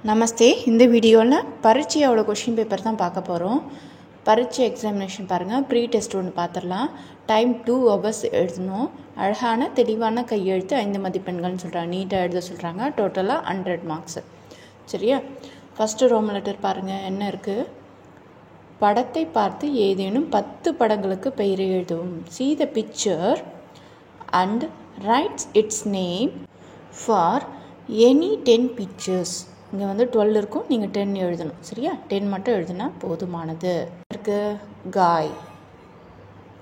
நமஸ்தே. இந்த வீடியோவில் பரீட்சையோட question paper தான் பார்க்க போகிறோம். பரீட்சை எக்ஸாமினேஷன் பாருங்கள். ப்ரீ டெஸ்ட் ஒன்று பார்த்துடலாம். டைம் 2 hours எழுதணும். அழகான தெளிவான கையெழுத்து 5 மதிப்பெண்கள்னு சொல்கிறாங்க. நீட்டாக எழுத சொல்கிறாங்க. டோட்டலாக 100 மார்க்ஸ். சரியா? ஃபஸ்ட்டு ரோம் லெட்டர் பாருங்கள். என்ன இருக்குது? படத்தை பார்த்து ஏதேனும் 10 படங்களுக்கு பெயரை எழுதவும். See the picture and writes its name for any 10 pictures. இங்கே 12 இருக்கும், நீங்கள் 10 எழுதணும். சரியா? 10 மட்டும் எழுதுனா போதுமானது. இருக்கு காய்.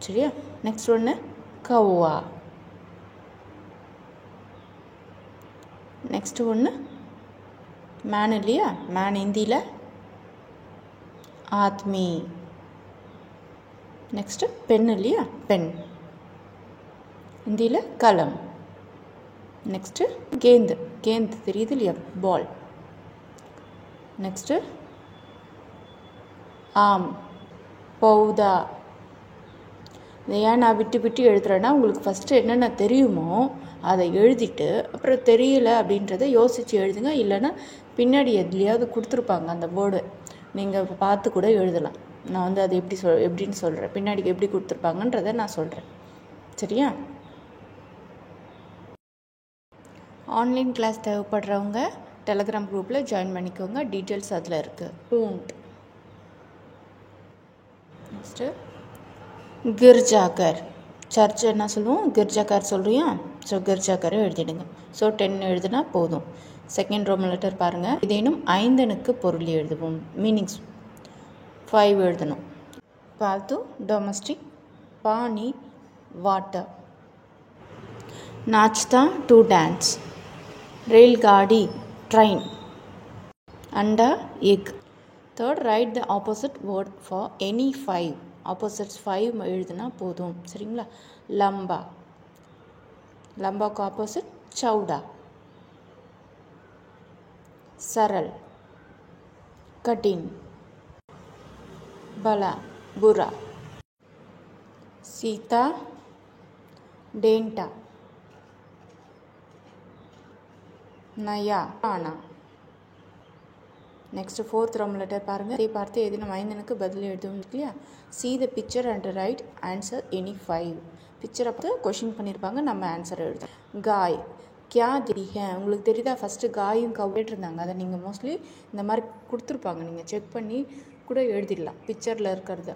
சரியா? நெக்ஸ்ட் ஒன்று கவ்வா. நெக்ஸ்ட் ஒன்று மேன் இல்லையா? மேன் ஹிந்தியில் ஆத்மி. நெக்ஸ்ட்டு பென் இல்லையா? பென் ஹிந்தியில் கலம். நெக்ஸ்ட்டு கேந்து. கேந்து தெரியுது இல்லையா? பால். நெக்ஸ்ட்டு ஆம், பௌதா. இதை ஏன் நான் விட்டு விட்டு எழுதுறேன்னா, உங்களுக்கு ஃபஸ்ட்டு என்னென்ன தெரியுமோ அதை எழுதிட்டு அப்புறம் தெரியல அப்படின்றத யோசித்து எழுதுங்க. இல்லைன்னா பின்னாடி எதுலையாவது கொடுத்துருப்பாங்க அந்த வேர்டு, நீங்கள் பார்த்து கூட எழுதலாம். நான் அது எப்படின்னு சொல்கிறேன், பின்னாடி எப்படி கொடுத்துருப்பாங்கன்றதை நான் சொல்கிறேன். சரியா? ஆன்லைன் கிளாஸ் தேவைப்படுறவங்க டெலகிராம் குரூப்பில் ஜாயின் பண்ணிக்கோங்க. டீட்டெயில்ஸ் அதில் இருக்குது. பூண்ட். நெக்ஸ்ட்டு கிர்ஜாகர். சர்ச் என்ன சொல்லுவோம்? கிர்ஜாகர் சொல்கிறியா? ஸோ கிர்ஜாகரை எழுதிடுங்க. ஸோ 10 எழுதுனா போதும். செகண்ட் ரோமன் லெட்டர் பாருங்கள். இதேனும் 5 பொருள் எழுதுவோம். மீனிங்ஸ் 5 எழுதணும். பால்து, டொமஸ்டிக், பானி, வாட்டர். நாச்தா, டு டான்ஸ். रेलगाड़ी, train. अंडा, egg. Third, write the opposite word for any 5. Opposites 5 எழுதுனா போதும். சரிங்களா? லம்பா. லம்பாக்கு ஆப்போசிட் சவுடா. सरल, कठिन. भला, बुरा. सीता, डेंटा. नया, आना. நெக்ஸ்ட் ஃபோர்த் ரோமன் லெட்டர் பாருங்கள். இதை பார்த்து ஏதேனும் 5 பதில் எழுதும் இல்லையா? See the picture and write answer any 5. பிக்சரை பார்த்து கொஷின் பண்ணியிருப்பாங்க, நம்ம ஆன்சர் எழுதும். காய், கியா தெரியுங்க. உங்களுக்கு தெரியுதா? ஃபஸ்ட்டு காயும் கேட்டிருந்தாங்க. அதை நீங்கள் மோஸ்ட்லி இந்த மாதிரி கொடுத்துருப்பாங்க. நீங்கள் செக் பண்ணி கூட எழுதிடலாம். பிக்சரில் இருக்கிறத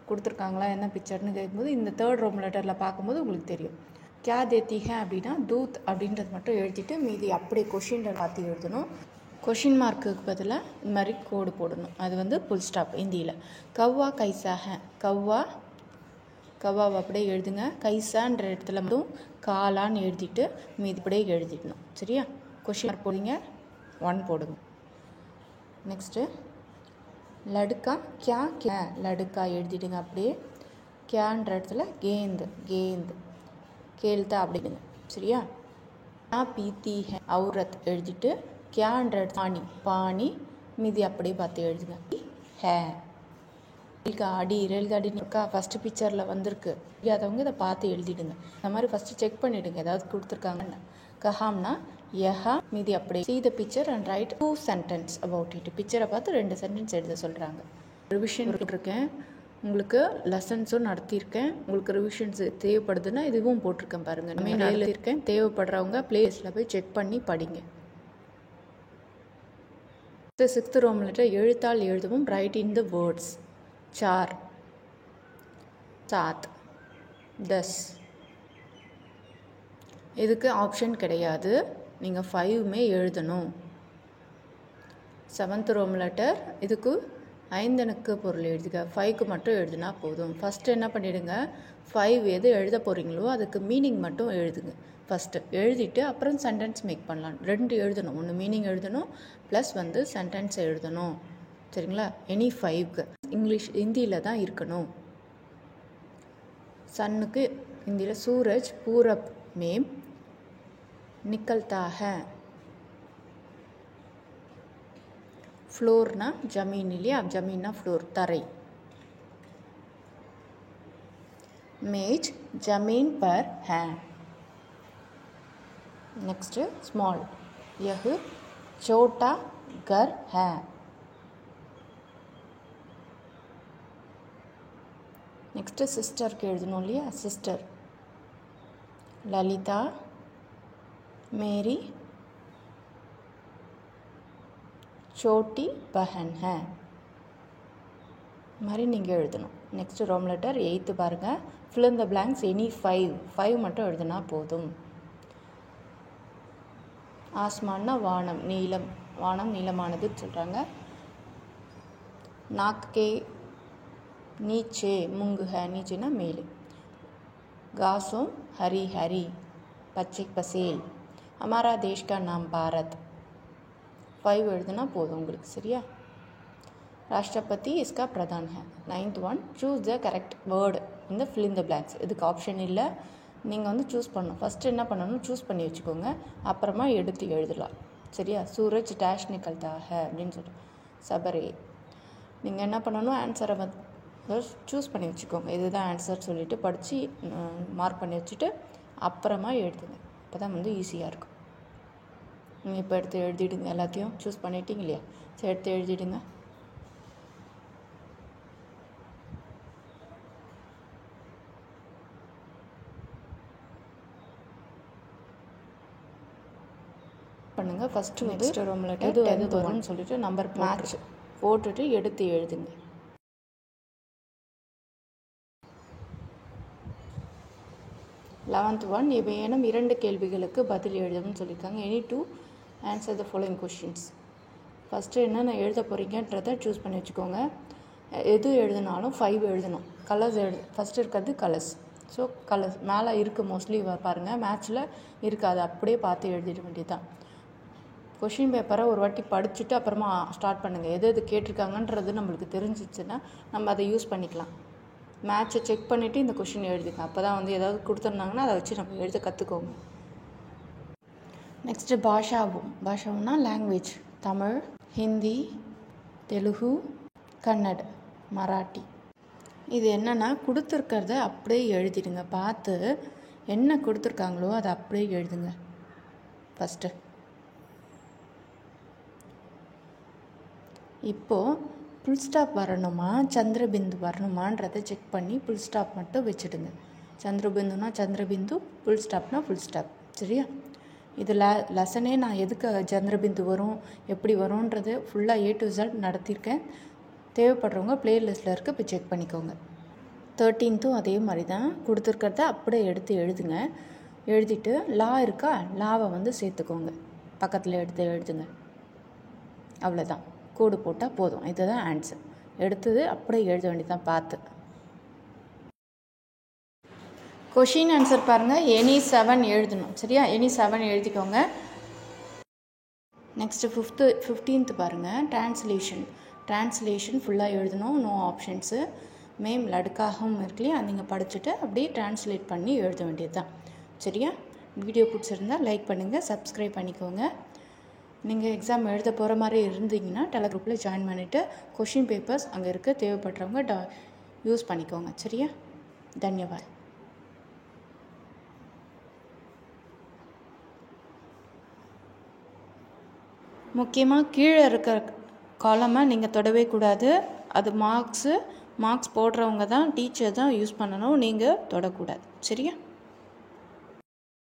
கொடுத்துருக்காங்களா, என்ன பிக்சர்னு கேட்கும்போது இந்த தேர்ட் ரோமன் லெட்டரில் பார்க்கும்போது உங்களுக்கு தெரியும். கியா தேத்திக அப்படின்னா தூத் அப்படின்றது மட்டும் எழுதிட்டு மீதி அப்படியே கொஷினில் பார்த்து எழுதணும். கொஷின் மார்க்குக்கு பதிலாக இந்த மாதிரி கோடு போடணும். அது புல் ஸ்டாப் ஹிந்தியில். கவ்வா கைசாக. கவ்வாவை அப்படியே எழுதுங்க. கைசான்ற இடத்துல மட்டும் காலான்னு எழுதிட்டு மீதி அப்படியே எழுதிடணும். சரியா? கொஷின் மார்க் போடுங்க, 1 போடுங்க. நெக்ஸ்ட்டு லடுக்கா, கியா கியா. லடுக்கா எழுதிடுங்க அப்படியே. கியான்ற இடத்துல கேந்து. கேள்தா அப்படிங்க. சரியா? பீத்தி அவுரத் எழுதிட்டு கியான்ற பானி மீதி அப்படியே பார்த்து எழுதுங்க. ஹே. ரேல்காடின்னு இருக்கா? ஃபஸ்ட்டு பிக்சரில் வந்திருக்கு. தெரியாதவங்க இதை பார்த்து எழுதிடுங்க. இந்த மாதிரி ஃபஸ்ட்டு செக் பண்ணிவிடுங்க ஏதாவது கொடுத்துருக்காங்கன்னு. கஹாம்னா யஹா. மீதி அப்படியே see the picture and write 2 sentences about it. பிக்சரை பார்த்து 2 சென்டென்ஸ் எழுத சொல்கிறாங்க. ரிவிஷன் இருக்கேன். உங்களுக்கு லெசன்ஸும் நடத்தியிருக்கேன். உங்களுக்கு ரிவிஷன்ஸ் தேவைப்படுதுன்னா இதுவும் போட்டிருக்கேன் பாருங்கள். நான் எழுதியிருக்கேன். தேவைப்படுறவங்க பிளேஸில் போய் செக் பண்ணி படிங்க. சிக்ஸ்த் ரோமன் லெட்டர் எழுத்தால் எழுதவும். Write in the words. சார், சாத், 10. இதுக்கு ஆப்ஷன் கிடையாது, நீங்கள் 5 எழுதணும். செவன்த் ரோமன் லெட்டர் இதுக்கு 5 பொருள் எழுதுக. 5 மட்டும் எழுதுனா போதும். ஃபஸ்ட்டு என்ன பண்ணிவிடுங்க, 5 எது எழுத போகிறீங்களோ அதுக்கு மீனிங் மட்டும் எழுதுங்க. ஃபஸ்ட்டு எழுதிட்டு அப்புறம் சென்டென்ஸ் மேக் பண்ணலாம். 2 எழுதணும். 1 மீனிங் எழுதணும், ப்ளஸ் சென்டென்ஸ் எழுதணும். சரிங்களா? எனி 5க்கு இங்கிலீஷ் ஹிந்தியில் தான் இருக்கணும். சன்னுக்கு ஹிந்தியில் சூரஜ் பூரப் மேம் நிக்கல்தா ஹை. ஃப்ளோர்னா ஜமீன் இல்லையா? ஜமீன்னா ஃப்ளோர், தரை. மேஜ் ஜமீன் பர் ஹை. Next small. यह छोटा कर है। नेक्स्ट सिस्टर के எழுதணும் இல்லையா सिस्टर ललिता मेरी छोटी बहन है மாதிரி நீங்கள் எழுதணும். நெக்ஸ்ட் ரோம் லெட்டர் 8 பாருங்கள். fill in the blanks any 5 மட்டும் எழுதுனா போதும். ஆஸ்மான்னா வானம், நீலம், வானம் நீளமானதுன்னு சொல்கிறாங்க. நாக் கே नीचे मूंग है, नीचेना मेले. घासों हरी हरी पच्चे पसेल. हमारा देश का नाम भारत. 5 எழுதுனா போதும் உங்களுக்கு. சரியா? राष्ट्रपति इसका प्रधान है. 9th one choose the correct word in the fill in the blanks. இதுக்கு ஆப்ஷன் இல்லை, நீங்கள் வந்து சூஸ் பண்ணணும். ஃபஸ்ட்டு என்ன பண்ணணும், சூஸ் பண்ணி வச்சுக்கோங்க, அப்புறமா எடுத்து எழுதலாம். சரியா? சூரஜ் டேஷ் நிக்கல்தா ஹே அப்படின்னு சொல்லிட்டு சபரே. நீங்கள் என்ன பண்ணணும், ஆன்சரை வந்து சூஸ் பண்ணி வச்சுக்கோங்க, இதுதான் ஆன்சர் சொல்லிவிட்டு படித்து மார்க் பண்ணி வச்சுட்டு அப்புறமா எழுதுங்க. அப்போ தான் வந்து ஈஸியாக இருக்கும். நீங்கள் இப்போ எடுத்து எழுதிடுங்க, எல்லாத்தையும் சூஸ் பண்ணிட்டீங்க இல்லையா? சரி, எடுத்து எழுதிடுங்க. பண்ணுங்கள். ஃபஸ்ட்டு நெக்ஸ்ட் ரோம் லெட்டர் எது வரும்னு சொல்லிட்டு நம்பர் மேட்ச் போட்டுட்டு எடுத்து எழுதுங்க. லெவன்த் ஒன் ஏதேனும் 2 கேள்விகளுக்கு பதில் எழுதணும்னு சொல்லியிருக்காங்க. Any to answer the following questions. First என்னென்ன எழுத போகிறீங்கன்றதை சூஸ் பண்ணி வச்சுக்கோங்க. எது எழுதினாலும் 5 எழுதணும். கலர்ஸ் ஃபஸ்ட்டு இருக்கிறது கலர்ஸ். ஸோ கலர்ஸ் மேலே இருக்குது மோஸ்ட்லி பாருங்கள், மேட்ச்சில் இருக்காது, அப்படியே பார்த்து எழுதிட வேண்டியது தான். கொஷின் பேப்பரை ஒரு வாட்டி படிச்சுட்டு அப்புறமா ஸ்டார்ட் பண்ணுங்கள். எது கேட்டிருக்காங்கன்றது நம்மளுக்கு தெரிஞ்சிச்சுன்னா நம்ம அதை யூஸ் பண்ணிக்கலாம். மேட்ச்சை செக் பண்ணிவிட்டு இந்த கொஷின் எழுதிங்க. அப்போ தான் வந்து ஏதாவது கொடுத்துருந்தாங்கன்னா அதை வச்சு நம்ம எழுத கற்றுக்கோங்க. நெக்ஸ்ட்டு பாஷாவும்னா லாங்குவேஜ். தமிழ், ஹிந்தி, தெலுங்கு, கன்னட, மராட்டி. இது என்னென்னா கொடுத்துருக்கிறத அப்படியே எழுதிடுங்க. பார்த்து என்ன கொடுத்துருக்காங்களோ அதை அப்படியே எழுதுங்க. ஃபஸ்ட்டு இப்போது ஃபுல் ஸ்டாப் வரணுமா சந்திரபிந்து வரணுமான்றதை செக் பண்ணி ஃபுல் ஸ்டாப் மட்டும் வச்சுடுங்க. சந்திரபிந்துனா சந்திரபிந்து, ஃபுல் ஸ்டாப்னா ஃபுல் ஸ்டாப். சரியா? இதில் லெசனே நான் எதுக்கு சந்திரபிந்து வரும் எப்படி வரும்ன்றது ஃபுல்லாக A to Z நடத்தியிருக்கேன். தேவைப்படுறவங்க ப்ளேலிஸ்ட்டில் இருக்க இப்போ செக் பண்ணிக்கோங்க. 13th அதே மாதிரி தான் கொடுத்துருக்கிறத அப்படியே எடுத்து எழுதுங்க. எழுதிட்டு லா இருக்கா, லாவை வந்து சேர்த்துக்கோங்க, பக்கத்தில் எடுத்து எழுதுங்க. அவ்வளோதான், கோடு போட்டால் போதும். இதுதான் ஆன்சர். எடுத்தது அப்படியே எழுத வேண்டியதான் பார்த்து. கொஷின் ஆன்சர் பாருங்கள். எனி 7 எழுதணும். சரியா? எனி 7 எழுதிக்கோங்க. நெக்ஸ்ட்டு 15th பாருங்கள். ட்ரான்ஸ்லேஷன் ஃபுல்லாக எழுதணும், நோ ஆப்ஷன்ஸு. மேம் லடுக்காகவும் இருக்குல்லையா, நீங்கள் படிச்சுட்டு அப்படியே ட்ரான்ஸ்லேட் பண்ணி எழுத வேண்டியது தான். சரியா? வீடியோ பிடிச்சிருந்தால் லைக் பண்ணுங்கள், சப்ஸ்கிரைப் பண்ணிக்கோங்க. நீங்கள் எக்ஸாம் எழுத போகிற மாதிரி இருந்தீங்கன்னா டெலகிரூப்பில் ஜாயின் பண்ணிவிட்டு கொஷின் பேப்பர்ஸ் அங்கே இருக்க தேவைப்படுறவங்க யூஸ் பண்ணிக்கோங்க. சரியா? தன்யவாத். முக்கியமாக கீழே இருக்கிற காலமை நீங்கள் தொடவே கூடாது. அது மார்க்ஸ் போடுறவங்க தான், டீச்சர் தான் யூஸ் பண்ணணும், நீங்கள் தொடக்கூடாது. சரியா?